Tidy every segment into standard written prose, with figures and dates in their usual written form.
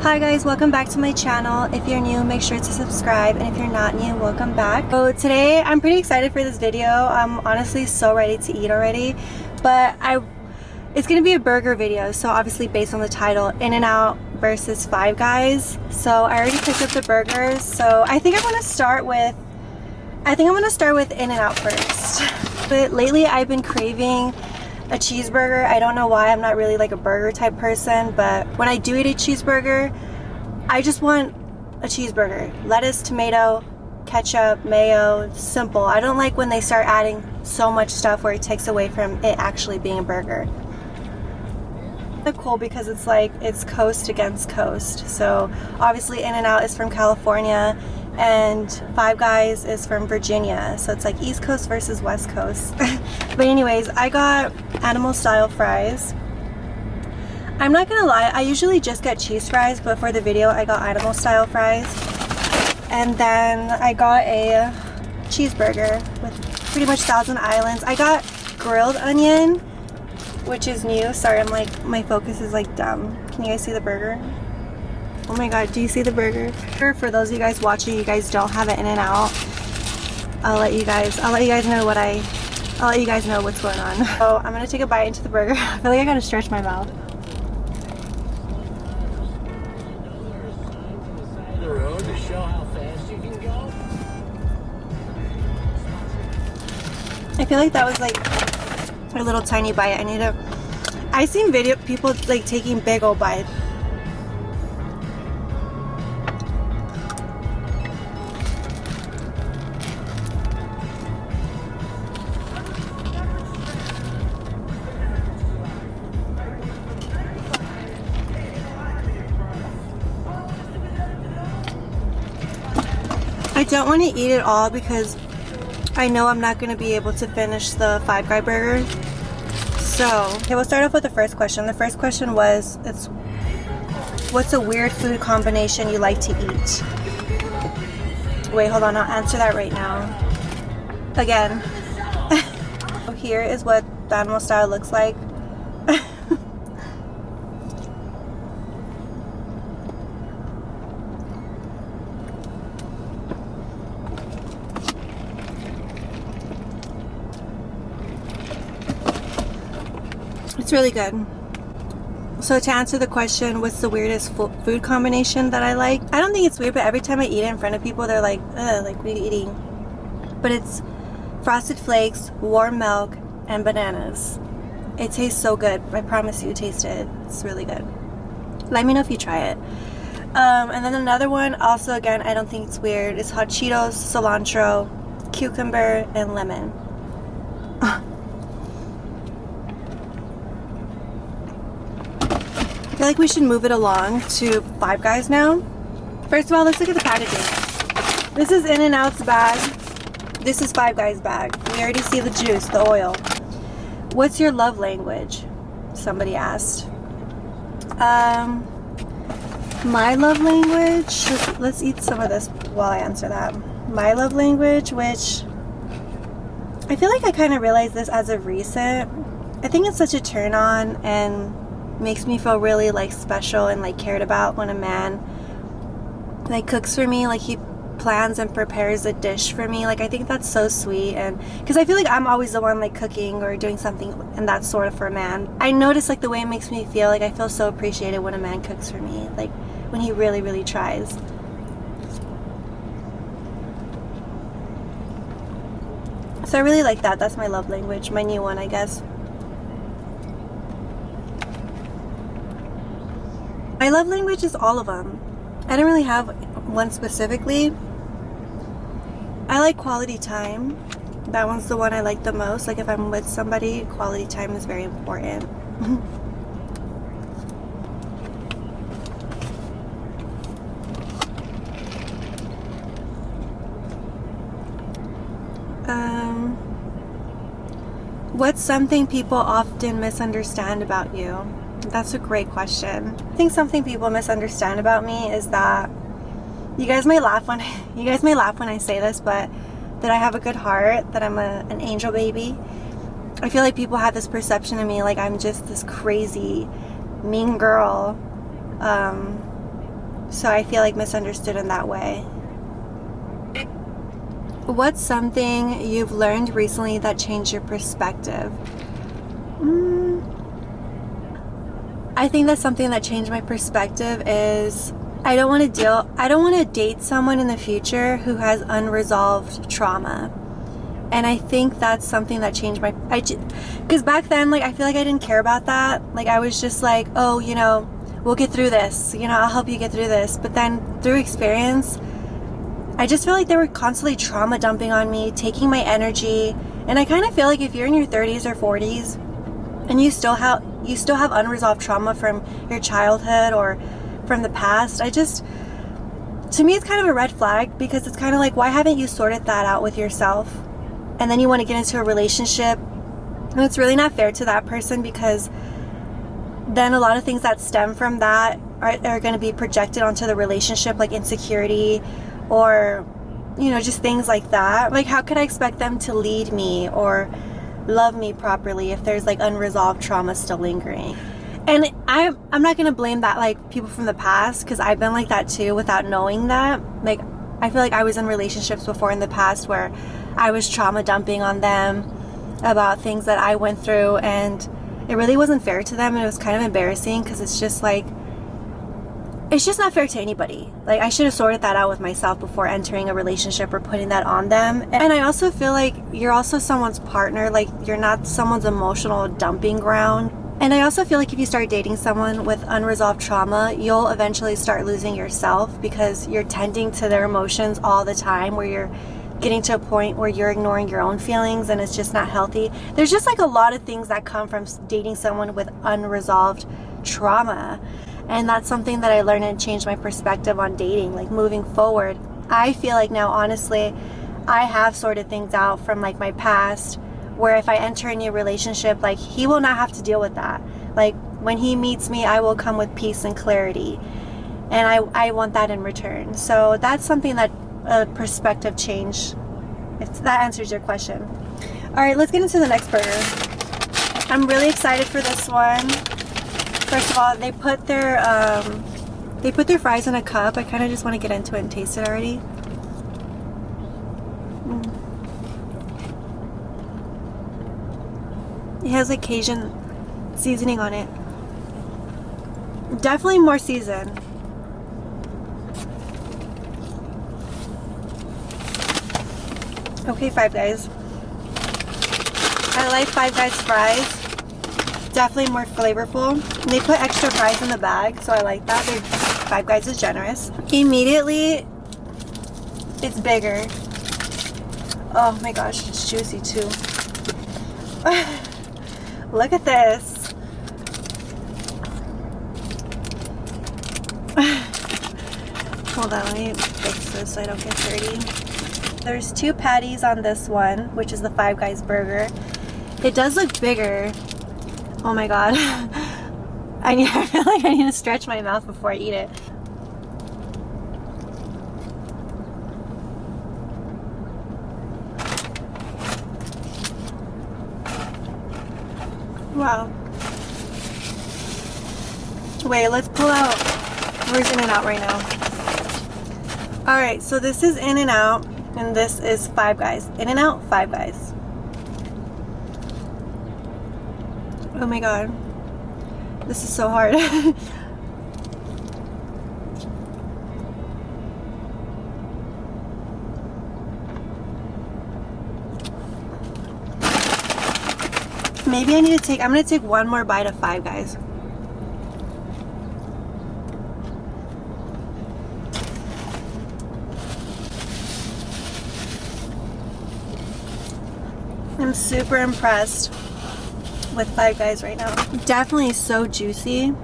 Hi guys, welcome back to my channel. If you're new, make sure to subscribe, and if you're not new, welcome back. So today I'm pretty excited for this video. I'm honestly so ready to eat already, but it's gonna be a burger video, so obviously based on the title, In-N-Out versus Five Guys. So I already picked up the burgers, so I think I'm gonna start with In-N-Out first. But lately I've been craving a cheeseburger. I don't know why. I'm not really like a burger type person, but when I do eat a cheeseburger, I just want a cheeseburger. Lettuce, tomato, ketchup, mayo, simple. I don't like when they start adding so much stuff where it takes away from it actually being a burger. They're cool because it's like it's coast against coast. So obviously In-N-Out is from California and Five Guys is from Virginia, so it's like East Coast versus West Coast. But anyways, I got animal style fries. I'm not gonna lie, I usually just get cheese fries, but for the video I got animal style fries. And then I got a cheeseburger with pretty much Thousand Islands. I got grilled onion, which is new. Sorry, I'm like, my focus is like dumb. Can you guys see the burger? Oh my god, do you see the burger? For those of you guys watching, you guys don't have an In-N-Out, I'll let you guys know I'll let you guys know what's going on. So I'm gonna take a bite into the burger. I feel like I gotta stretch my mouth. To show how fast you can go. I feel like that was like a little tiny bite. I seen people like taking big old bites. I don't want to eat it all because I know I'm not going to be able to finish the Five Guy burger. So, okay, we'll start off with the first question. The first question was, what's a weird food combination you like to eat? Wait, hold on, I'll answer that right now. Again. So here is what the animal style looks like. It's really good. So to answer the question, what's the weirdest food combination that I like? I don't think it's weird, but every time I eat it in front of people, they're like, ugh, like, what are you eating? But it's Frosted Flakes, warm milk, and bananas. It tastes so good. I promise you, taste it. It's really good. Let me know if you try it. And then another one, also again, I don't think it's weird. It's hot Cheetos, cilantro, cucumber, and lemon. I feel like we should move it along to Five Guys now. First of all, let's look at the packaging. This is In-N-Out's bag. This is Five Guys' bag. We already see the juice, the oil. What's your love language? Somebody asked. My love language, let's eat some of this while I answer that. My love language, which I feel like I kind of realized this as of recent. I think it's such a turn on and makes me feel really like special and like cared about when a man like cooks for me, like he plans and prepares a dish for me. Like I think that's so sweet, and because I feel like I'm always the one like cooking or doing something, and that's sort of for a man. I notice like the way it makes me feel, like I feel so appreciated when a man cooks for me, like when he really, really tries. So I really like that. That's my love language, my new one, I guess. My love language is all of them. I don't really have one specifically. I like quality time. That one's the one I like the most. Like if I'm with somebody, quality time is very important. What's something people often misunderstand about you? That's a great question. I think something people misunderstand about me is that you guys may laugh when I say this, but that I have a good heart, that I'm an angel baby. I feel like people have this perception of me like I'm just this crazy mean girl. So I feel like misunderstood in that way. What's something you've learned recently that changed your perspective? I think that something that changed my perspective is I don't want to date someone in the future who has unresolved trauma. And I think that's something that changed because back then, like, I feel like I didn't care about that. Like, I was just like, oh, you know, we'll get through this. You know, I'll help you get through this. But then through experience, I just feel like they were constantly trauma dumping on me, taking my energy. And I kind of feel like if you're in your 30s or 40s and you still have unresolved trauma from your childhood or from the past, to me, it's kind of a red flag, because it's kind of like, why haven't you sorted that out with yourself? And then you want to get into a relationship, and it's really not fair to that person, because then a lot of things that stem from that are going to be projected onto the relationship, like insecurity or, you know, just things like that. Like, how could I expect them to lead me or love me properly if there's like unresolved trauma still lingering? And I'm not going to blame that, like, people from the past, because I've been like that too without knowing that. Like, I feel like I was in relationships before in the past where I was trauma dumping on them about things that I went through, and it really wasn't fair to them, and it was kind of embarrassing, because it's just like, it's just not fair to anybody. Like, I should have sorted that out with myself before entering a relationship or putting that on them. And I also feel like you're also someone's partner. Like, you're not someone's emotional dumping ground. And I also feel like if you start dating someone with unresolved trauma, you'll eventually start losing yourself, because you're tending to their emotions all the time, where you're getting to a point where you're ignoring your own feelings, and it's just not healthy. There's just like a lot of things that come from dating someone with unresolved trauma. And that's something that I learned and changed my perspective on dating, like moving forward. I feel like now, honestly, I have sorted things out from like my past, where if I enter a new relationship, like, he will not have to deal with that. Like, when he meets me, I will come with peace and clarity. And I want that in return. So that's something that a perspective change, if that answers your question. All right, let's get into the next burger. I'm really excited for this one. First of all, they put their fries in a cup. I kind of just want to get into it and taste it already. It has like Cajun seasoning on it. Definitely more seasoned. Okay, Five Guys. I like Five Guys fries. Definitely more flavorful. And they put extra fries in the bag, so I like that. Five Guys is generous. Immediately, it's bigger. Oh my gosh, it's juicy too. Look at this. Hold on, let me fix this so I don't get dirty. There's 2 patties on this one, which is the Five Guys burger. It does look bigger. Oh my god. I feel like I need to stretch my mouth before I eat it. Wow. Wait, let's pull out. Where's In-N-Out right now? Alright, so this is In-N-Out, and this is Five Guys. In-N-Out, Five Guys. Oh my god. This is so hard. Maybe I need to I'm gonna take one more bite of Five Guys. I'm super impressed with Five Guys right now. Definitely so juicy.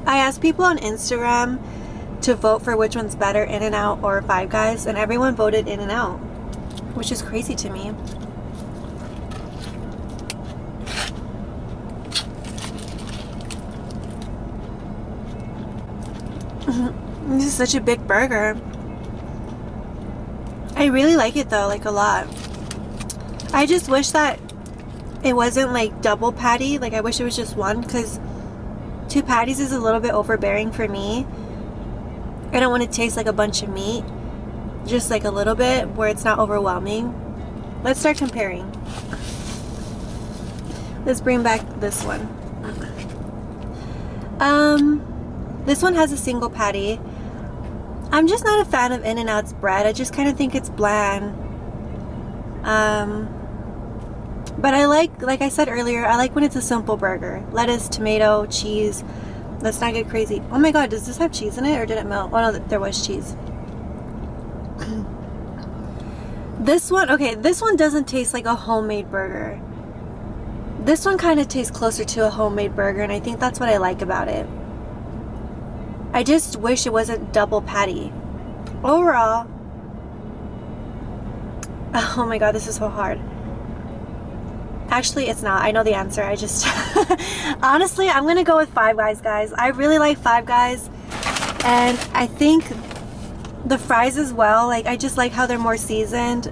I asked people on Instagram to vote for which one's better, In-N-Out or Five Guys, and everyone voted In-N-Out, which is crazy to me. This is such a big burger. I really like it though, like a lot. I just wish that it wasn't like double patty. Like I wish it was just one, because 2 patties is a little bit overbearing for me. I don't want to taste like a bunch of meat, just like a little bit where it's not overwhelming. Let's start comparing. Let's bring back this one. This one has a single patty. I'm just not a fan of In-N-Out's bread. I just kind of think it's bland. But I like I said earlier, I like when it's a simple burger. Lettuce, tomato, cheese. Let's not get crazy. Oh my god, does this have cheese in it or did it melt? Oh no, there was cheese. This one, okay, this one doesn't taste like a homemade burger. This one kind of tastes closer to a homemade burger, and I think that's what I like about it. I just wish it wasn't double patty. Overall, oh my god, this is so hard. Actually, it's not. I know the answer. I just honestly, I'm gonna go with Five Guys, guys. I really like Five Guys, and I think the fries as well. Like, I just like how they're more seasoned.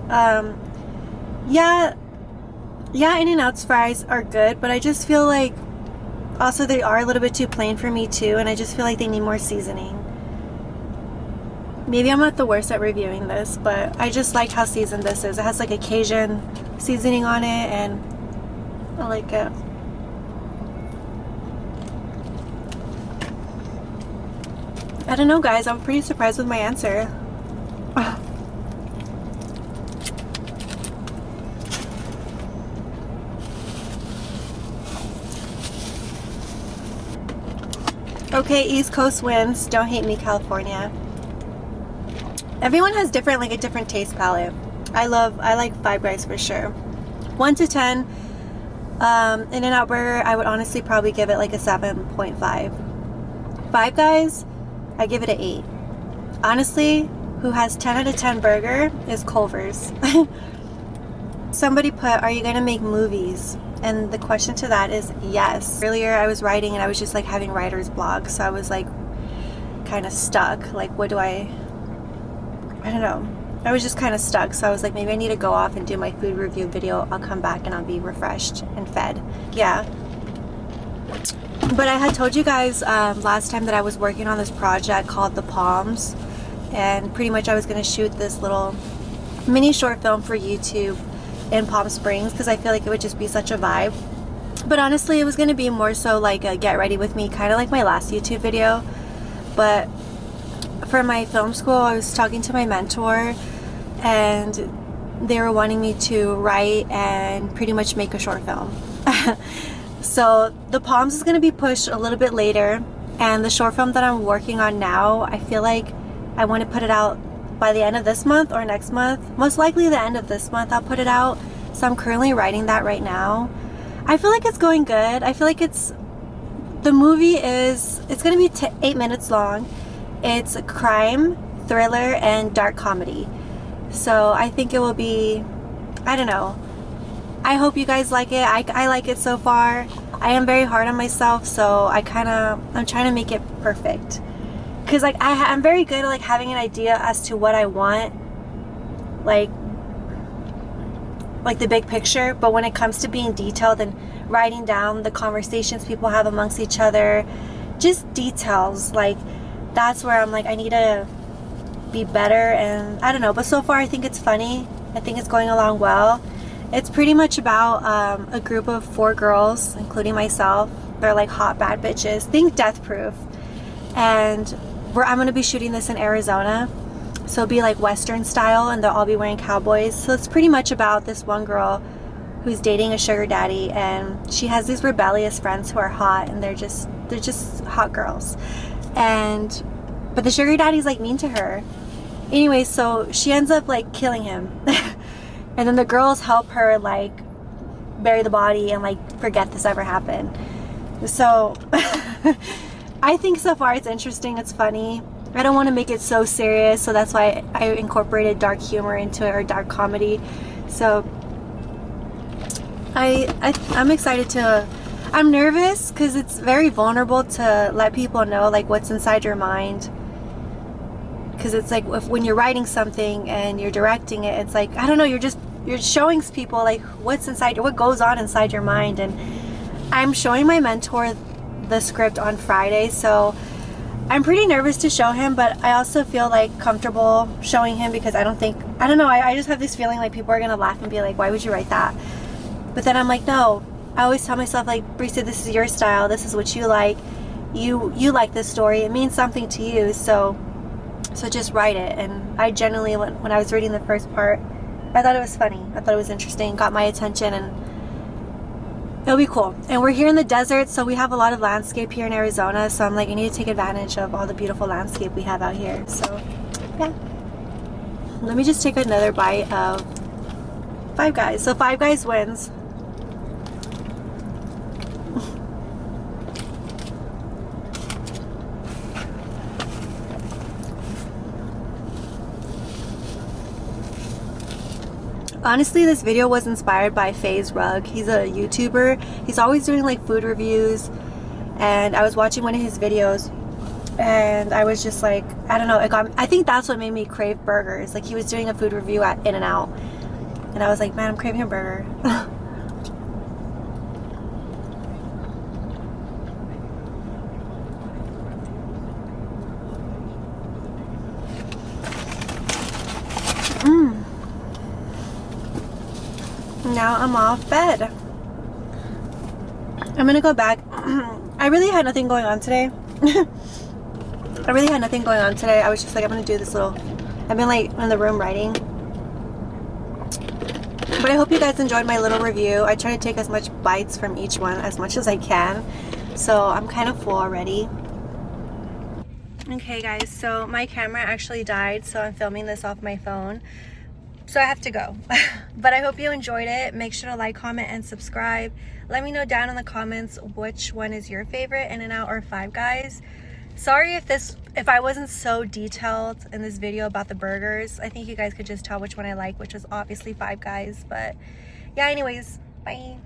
Yeah, In-N-Out's fries are good, but I just feel like also they are a little bit too plain for me too, and I just feel like they need more seasoning. Maybe I'm not the worst at reviewing this, but I just like how seasoned this is. It has like a Cajun seasoning on it, and I like it. I don't know, guys. I'm pretty surprised with my answer. Okay, East Coast wins. Don't hate me, California. Everyone has different, like a different taste palette. I like Five Guys for sure. 1 to 10, In-N-Out Burger, I would honestly probably give it like a 7.5. Five Guys, I give it an 8. Honestly, who has 10 out of 10 burger is Culver's. Somebody put, are you gonna make movies? And the question to that is yes. Earlier I was writing and I was just like having writer's block, so I was like kind of stuck. Like, what do I don't know. I was just kind of stuck, so I was like, maybe I need to go off and do my food review video. I'll come back and I'll be refreshed and fed. Yeah. But I had told you guys last time that I was working on this project called The Palms, and pretty much I was going to shoot this little mini short film for YouTube in Palm Springs, because I feel like it would just be such a vibe. But honestly, it was going to be more so like a get ready with me, kind of like my last YouTube video. But for my film school, I was talking to my mentor, and they were wanting me to write and pretty much make a short film. So The Palms is going to be pushed a little bit later, and the short film that I'm working on now, I feel like I want to put it out by the end of this month or next month. Most likely the end of this month I'll put it out. So I'm currently writing that right now. I feel like it's going good. I feel like it's going to be 8 minutes long. It's a crime, thriller, and dark comedy. So I think it will be, I don't know. I hope you guys like it. I like it so far. I am very hard on myself, so I'm trying to make it perfect. Because like I'm very good at like having an idea as to what I want, like the big picture. But when it comes to being detailed and writing down the conversations people have amongst each other, just details, like that's where I'm like, I need to be better. And I don't know, but so far I think it's funny. I think it's going along well. It's pretty much about a group of 4 girls, including myself. They're like hot bad bitches. Think Death Proof. And I'm going to be shooting this in Arizona. So it'll be like Western style, and they'll all be wearing cowboys. So it's pretty much about this one girl who's dating a sugar daddy, and she has these rebellious friends who are hot, and they're just hot girls. But the sugar daddy's like mean to her. Anyway, so she ends up like killing him. And then the girls help her like bury the body and like forget this ever happened. So I think so far it's interesting, it's funny. I don't want to make it so serious, so that's why I incorporated dark humor into it, or dark comedy. So I'm excited to, I'm nervous because it's very vulnerable to let people know like what's inside your mind. because it's like when you're writing something and you're directing it, it's like, I don't know, you're showing people like what's inside, what goes on inside your mind. And I'm showing my mentor the script on Friday, so I'm pretty nervous to show him, but I also feel like comfortable showing him because I don't know, I just have this feeling like people are gonna laugh and be like, why would you write that? But then I'm like, no, I always tell myself, like, Brisa, this is your style, this is what you like, you like this story, it means something to you, so just write it. And I genuinely, when I was reading the first part, I thought it was funny, I thought it was interesting, got my attention, and it'll be cool. And we're here in the desert, so we have a lot of landscape here in Arizona, so I'm like, I need to take advantage of all the beautiful landscape we have out here. So yeah, let me just take another bite of Five Guys. So Five Guys wins. Honestly, this video was inspired by FaZe Rug. He's a YouTuber. He's always doing like food reviews, and I was watching one of his videos and I was just like, I don't know, I think that's what made me crave burgers. Like, he was doing a food review at In-N-Out and I was like, man, I'm craving a burger. Now I'm off bed. I'm gonna go back. I really had nothing going on today. I was just like, I'm gonna do this little, I've been like in the room writing. But I hope you guys enjoyed my little review. I try to take as much bites from each one as much as I can. So I'm kind of full already. Okay guys, so my camera actually died, so I'm filming this off my phone. So I have to go. But I hope you enjoyed it. Make sure to like, comment, and subscribe. Let me know down in the comments which one is your favorite, In-N-Out or Five Guys. Sorry if I wasn't so detailed in this video about the burgers. I think you guys could just tell which one I like, which was obviously Five Guys. But yeah, anyways, bye.